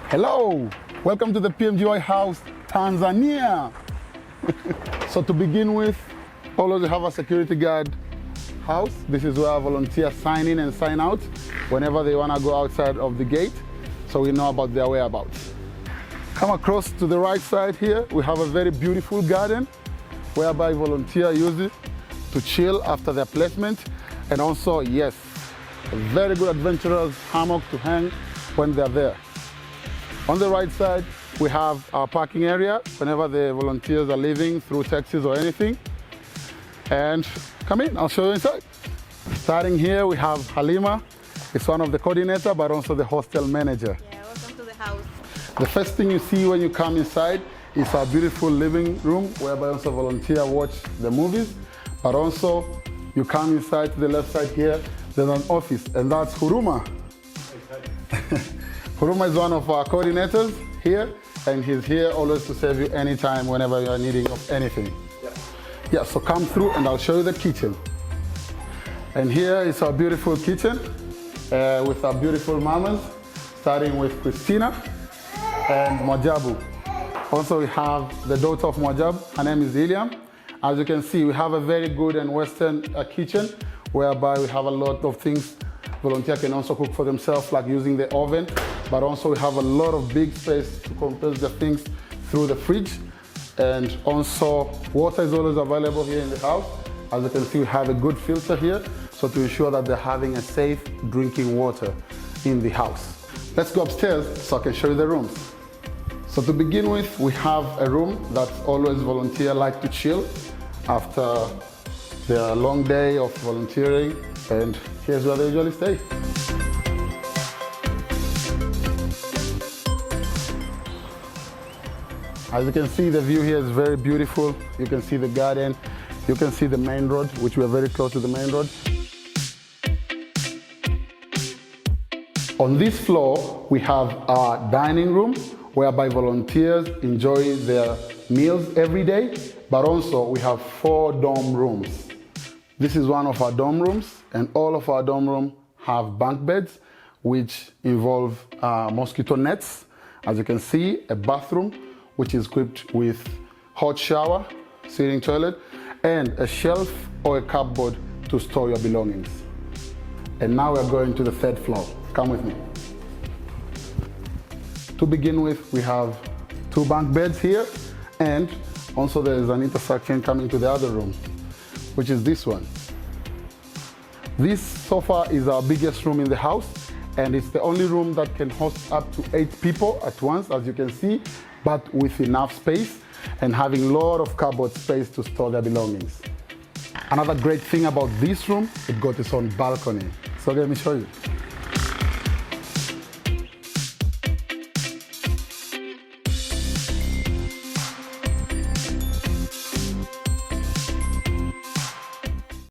Hello, welcome to the PMGY house, Tanzania. So to begin with, always have a security guard house. This is where volunteers sign in and sign out whenever they want to go outside of the gate, so we know about their whereabouts. Come across to the right side here, we have a very beautiful garden whereby volunteers use it to chill after their placement, and also, yes, a very good adventurous hammock to hang when they're there. On the right side, we have our parking area whenever the volunteers are leaving through taxis or anything. And come in, I'll show you inside. Starting here, we have Halima. It's one of the coordinators, but also the hostel manager. Yeah, welcome to the house. The first thing you see when you come inside is our beautiful living room, whereby also volunteers watch the movies. But also, you come inside to the left side here, there's an office, and that's Huruma. Huruma is one of our coordinators here, and he's here always to serve you anytime, whenever you are needing of anything. Yeah, so come through and I'll show you the kitchen. And here is our beautiful kitchen with our beautiful mamas, starting with Christina and Mojabu. Also, we have the daughter of Mojab, her name is Iliam. As you can see, we have a very good and Western kitchen, whereby we have a lot of things. Volunteers can also cook for themselves, like using the oven, but also we have a lot of big space to compress the things through the fridge. And also, water is always available here in the house. As you can see, we have a good filter here, so to ensure that they're having a safe drinking water in the house. Let's go upstairs so I can show you the rooms. So to begin with, we have a room that always volunteers like to chill after their long day of volunteering, and here's where they usually stay. As you can see, the view here is very beautiful. You can see the garden, you can see the main road, which we are very close to the main road. On this floor, we have our dining room, whereby volunteers enjoy their meals every day, but also we have 4 dorm rooms. This is one of our dorm rooms, and all of our dorm rooms have bunk beds, which involve mosquito nets. As you can see, a bathroom, which is equipped with hot shower, sitting toilet, and a shelf or a cupboard to store your belongings. And now we're going to the 3rd floor. Come with me. To begin with, we have 2 bunk beds here, and also there is an intersection coming to the other room, which is this one. This so far is our biggest room in the house, and it's the only room that can host up to 8 people at once, as you can see, but with enough space and having a lot of cupboard space to store their belongings. Another great thing about this room, it got its own balcony. So let me show you.